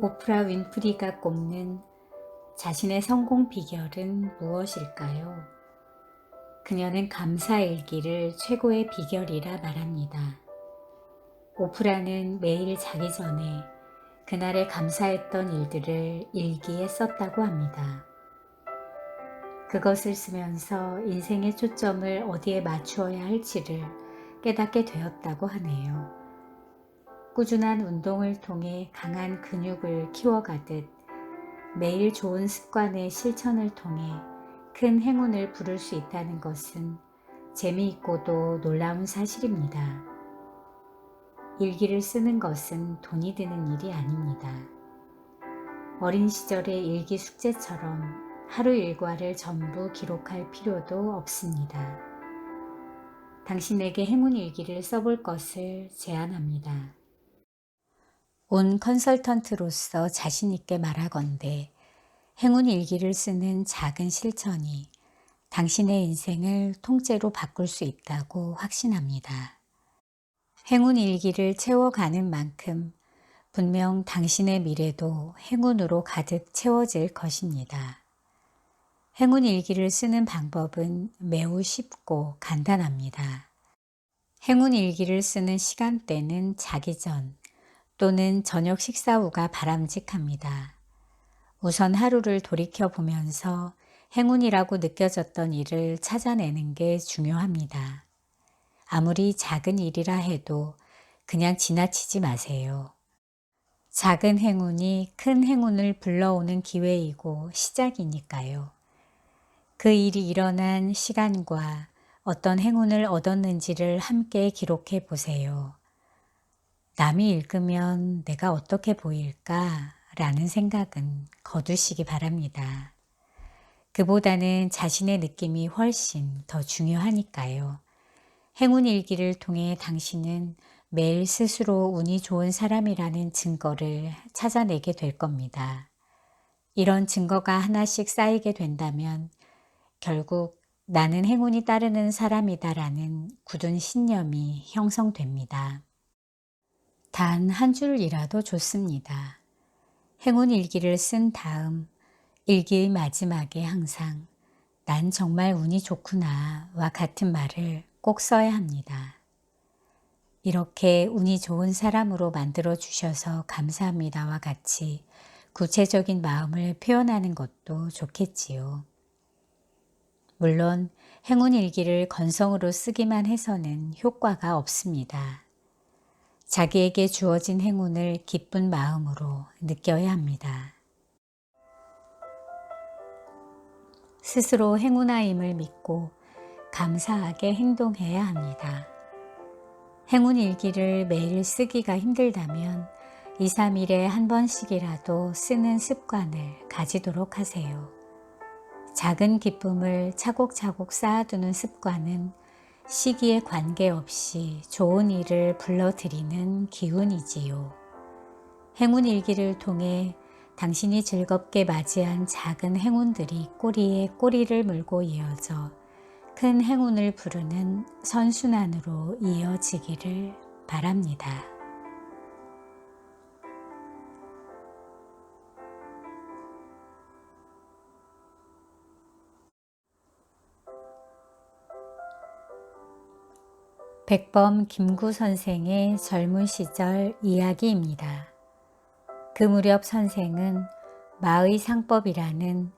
오프라 윈프리가 꼽는 자신의 성공 비결은 무엇일까요? 그녀는 감사일기를 최고의 비결이라 말합니다. 오프라는 매일 자기 전에 그날에 감사했던 일들을 일기에 썼다고 합니다. 그것을 쓰면서 인생의 초점을 어디에 맞추어야 할지를 깨닫게 되었다고 하네요. 꾸준한 운동을 통해 강한 근육을 키워가듯 매일 좋은 습관의 실천을 통해 큰 행운을 부를 수 있다는 것은 재미있고도 놀라운 사실입니다. 일기를 쓰는 것은 돈이 드는 일이 아닙니다. 어린 시절의 일기 숙제처럼 하루 일과를 전부 기록할 필요도 없습니다. 당신에게 행운 일기를 써볼 것을 제안합니다. 온 컨설턴트로서 자신있게 말하건대 행운 일기를 쓰는 작은 실천이 당신의 인생을 통째로 바꿀 수 있다고 확신합니다. 행운 일기를 채워가는 만큼 분명 당신의 미래도 행운으로 가득 채워질 것입니다. 행운 일기를 쓰는 방법은 매우 쉽고 간단합니다. 행운 일기를 쓰는 시간대는 자기 전 또는 저녁 식사 후가 바람직합니다. 우선 하루를 돌이켜보면서 행운이라고 느껴졌던 일을 찾아내는 게 중요합니다. 아무리 작은 일이라 해도 그냥 지나치지 마세요. 작은 행운이 큰 행운을 불러오는 기회이고 시작이니까요. 그 일이 일어난 시간과 어떤 행운을 얻었는지를 함께 기록해 보세요. 남이 읽으면 내가 어떻게 보일까? 라는 생각은 거두시기 바랍니다. 그보다는 자신의 느낌이 훨씬 더 중요하니까요. 행운 일기를 통해 당신은 매일 스스로 운이 좋은 사람이라는 증거를 찾아내게 될 겁니다. 이런 증거가 하나씩 쌓이게 된다면 결국 나는 행운이 따르는 사람이다라는 굳은 신념이 형성됩니다. 단 한 줄이라도 좋습니다. 행운 일기를 쓴 다음 일기의 마지막에 항상 난 정말 운이 좋구나와 같은 말을 꼭 써야 합니다. 이렇게 운이 좋은 사람으로 만들어 주셔서 감사합니다와 같이 구체적인 마음을 표현하는 것도 좋겠지요. 물론 행운 일기를 건성으로 쓰기만 해서는 효과가 없습니다. 자기에게 주어진 행운을 기쁜 마음으로 느껴야 합니다. 스스로 행운아임을 믿고 감사하게 행동해야 합니다. 행운 일기를 매일 쓰기가 힘들다면 2, 3일에 한 번씩이라도 쓰는 습관을 가지도록 하세요. 작은 기쁨을 차곡차곡 쌓아두는 습관은 시기에 관계없이 좋은 일을 불러들이는 기운이지요. 행운 일기를 통해 당신이 즐겁게 맞이한 작은 행운들이 꼬리에 꼬리를 물고 이어져 큰 행운을 부르는 선순환으로 이어지기를 바랍니다. 백범 김구 선생의 젊은 시절 이야기입니다. 그 무렵 선생은 마의상법이라는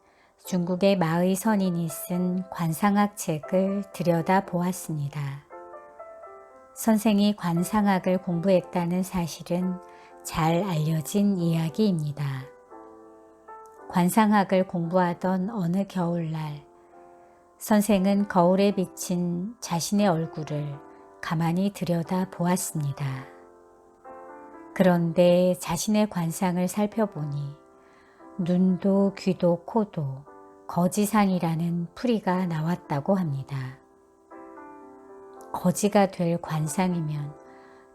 중국의 마의 선인이 쓴 관상학 책을 들여다보았습니다. 선생이 관상학을 공부했다는 사실은 잘 알려진 이야기입니다. 관상학을 공부하던 어느 겨울날, 선생은 거울에 비친 자신의 얼굴을 가만히 들여다보았습니다. 그런데 자신의 관상을 살펴보니 눈도 귀도 코도 거지상이라는 풀이가 나왔다고 합니다. 거지가 될 관상이면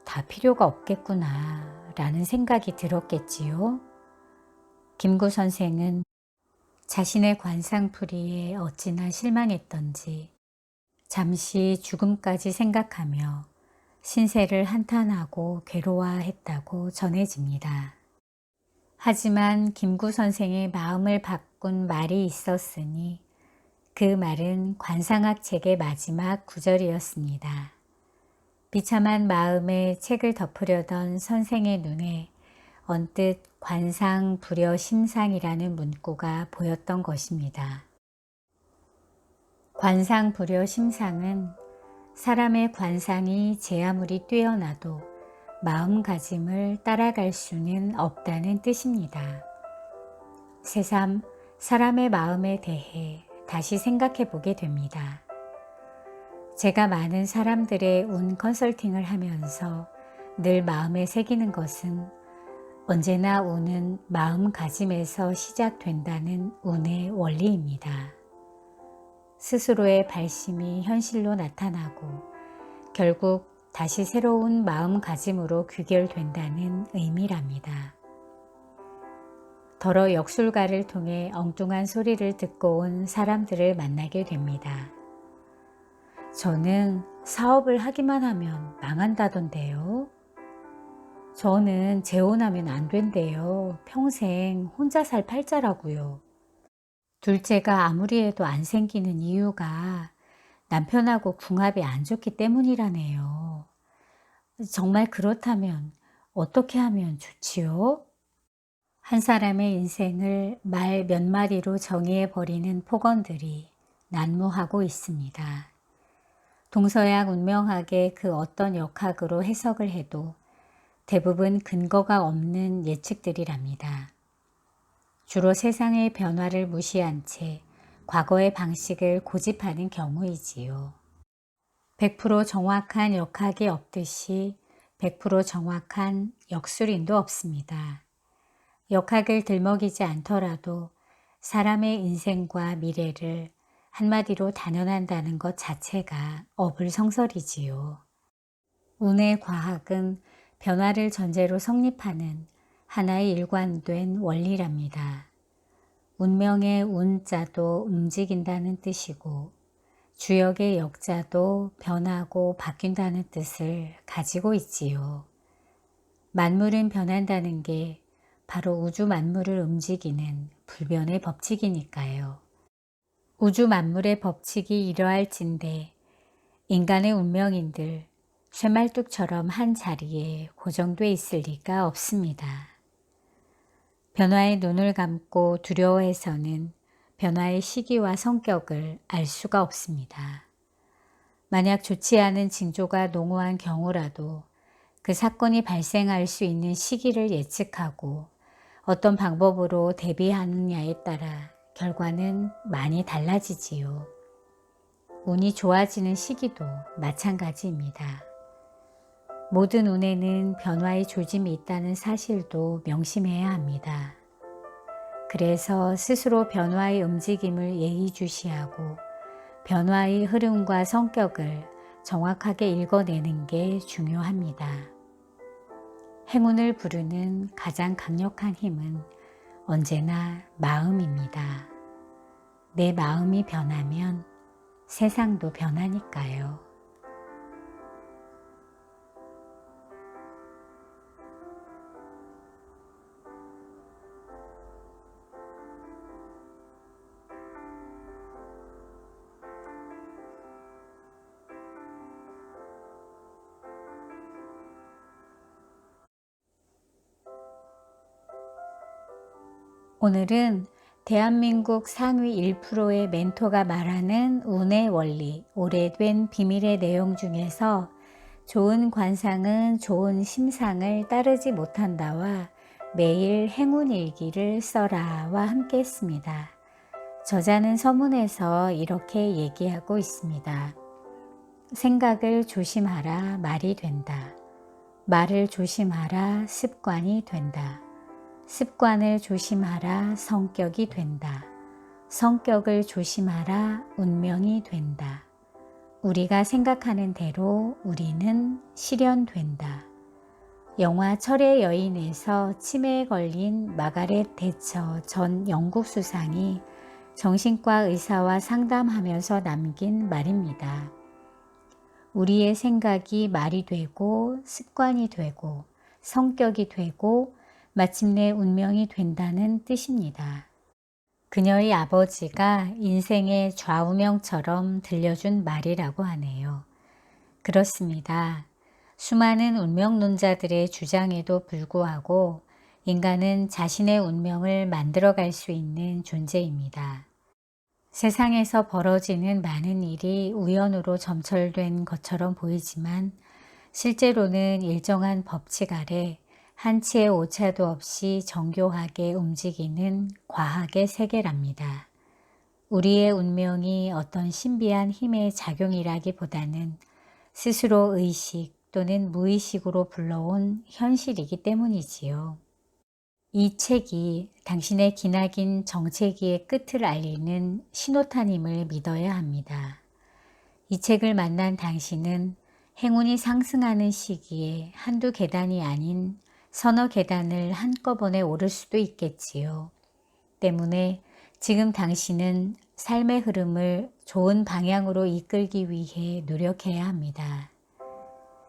다 필요가 없겠구나 라는 생각이 들었겠지요. 김구 선생은 자신의 관상풀이에 어찌나 실망했던지 잠시 죽음까지 생각하며 신세를 한탄하고 괴로워했다고 전해집니다. 하지만 김구 선생의 마음을 바꾼 말이 있었으니 그 말은 관상학 책의 마지막 구절이었습니다. 비참한 마음에 책을 덮으려던 선생의 눈에 언뜻 관상 불여 심상이라는 문구가 보였던 것입니다. 관상 불여 심상은 사람의 관상이 제 아무리 뛰어나도 마음가짐을 따라갈 수는 없다는 뜻입니다. 새삼 사람의 마음에 대해 다시 생각해 보게 됩니다. 제가 많은 사람들의 운 컨설팅을 하면서 늘 마음에 새기는 것은 언제나 운은 마음가짐에서 시작된다는 운의 원리입니다. 스스로의 발심이 현실로 나타나고 결국 다시 새로운 마음가짐으로 귀결된다는 의미랍니다. 더러 역술가를 통해 엉뚱한 소리를 듣고 온 사람들을 만나게 됩니다. 저는 사업을 하기만 하면 망한다던데요. 저는 재혼하면 안 된대요. 평생 혼자 살 팔자라고요. 둘째가 아무리 해도 안 생기는 이유가 남편하고 궁합이 안 좋기 때문이라네요. 정말 그렇다면 어떻게 하면 좋지요? 한 사람의 인생을 말 몇 마디로 정의해 버리는 폭언들이 난무하고 있습니다. 동서양 운명학의 그 어떤 역학으로 해석을 해도 대부분 근거가 없는 예측들이랍니다. 주로 세상의 변화를 무시한 채 과거의 방식을 고집하는 경우이지요. 100% 정확한 역학이 없듯이 100% 정확한 역술인도 없습니다. 역학을 들먹이지 않더라도 사람의 인생과 미래를 한마디로 단언한다는 것 자체가 어불성설이지요. 운의 과학은 변화를 전제로 성립하는 하나의 일관된 원리랍니다. 운명의 운자도 움직인다는 뜻이고 주역의 역자도 변하고 바뀐다는 뜻을 가지고 있지요. 만물은 변한다는 게 바로 우주 만물을 움직이는 불변의 법칙이니까요. 우주 만물의 법칙이 이러할진대 인간의 운명인들 쇠말뚝처럼 한 자리에 고정돼 있을 리가 없습니다. 변화에 눈을 감고 두려워해서는 변화의 시기와 성격을 알 수가 없습니다. 만약 좋지 않은 징조가 농후한 경우라도 그 사건이 발생할 수 있는 시기를 예측하고 어떤 방법으로 대비하느냐에 따라 결과는 많이 달라지지요. 운이 좋아지는 시기도 마찬가지입니다. 모든 운에는 변화의 조짐이 있다는 사실도 명심해야 합니다. 그래서 스스로 변화의 움직임을 예의주시하고 변화의 흐름과 성격을 정확하게 읽어내는 게 중요합니다. 행운을 부르는 가장 강력한 힘은 언제나 마음입니다. 내 마음이 변하면 세상도 변하니까요. 오늘은 대한민국 상위 1%의 멘토가 말하는 운의 원리, 오래된 비밀의 내용 중에서 좋은 관상은 좋은 심상을 따르지 못한다와 매일 행운일기를 써라와 함께 했습니다. 저자는 서문에서 이렇게 얘기하고 있습니다. 생각을 조심하라 말이 된다. 말을 조심하라 습관이 된다. 습관을 조심하라 성격이 된다. 성격을 조심하라 운명이 된다. 우리가 생각하는 대로 우리는 실현된다. 영화 철의 여인에서 치매에 걸린 마가렛 대처 전 영국 수상이 정신과 의사와 상담하면서 남긴 말입니다. 우리의 생각이 말이 되고 습관이 되고 성격이 되고 마침내 운명이 된다는 뜻입니다. 그녀의 아버지가 인생의 좌우명처럼 들려준 말이라고 하네요. 그렇습니다. 수많은 운명론자들의 주장에도 불구하고 인간은 자신의 운명을 만들어갈 수 있는 존재입니다. 세상에서 벌어지는 많은 일이 우연으로 점철된 것처럼 보이지만 실제로는 일정한 법칙 아래 한치의 오차도 없이 정교하게 움직이는 과학의 세계랍니다. 우리의 운명이 어떤 신비한 힘의 작용이라기보다는 스스로 의식 또는 무의식으로 불러온 현실이기 때문이지요. 이 책이 당신의 기나긴 정체기의 끝을 알리는 신호탄임을 믿어야 합니다. 이 책을 만난 당신은 행운이 상승하는 시기에 한두 계단이 아닌 서너 계단을 한꺼번에 오를 수도 있겠지요. 때문에 지금 당신은 삶의 흐름을 좋은 방향으로 이끌기 위해 노력해야 합니다.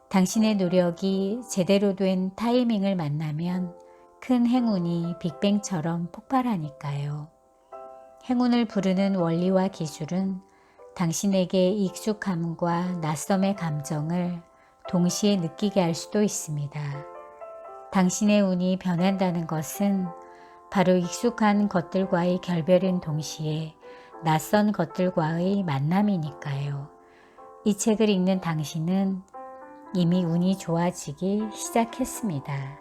당신의 노력이 제대로 된 타이밍을 만나면 큰 행운이 빅뱅처럼 폭발하니까요. 행운을 부르는 원리와 기술은 당신에게 익숙함과 낯섦의 감정을 동시에 느끼게 할 수도 있습니다. 당신의 운이 변한다는 것은 바로 익숙한 것들과의 결별인 동시에 낯선 것들과의 만남이니까요. 이 책을 읽는 당신은 이미 운이 좋아지기 시작했습니다.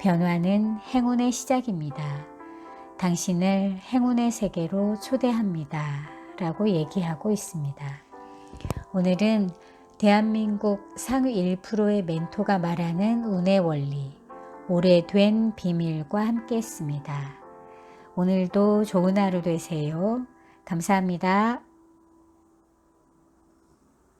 변화는 행운의 시작입니다. 당신을 행운의 세계로 초대합니다. 라고 얘기하고 있습니다. 오늘은 대한민국 상위 1%의 멘토가 말하는 운의 원리, 오래된 비밀과 함께 했습니다. 오늘도 좋은 하루 되세요. 감사합니다.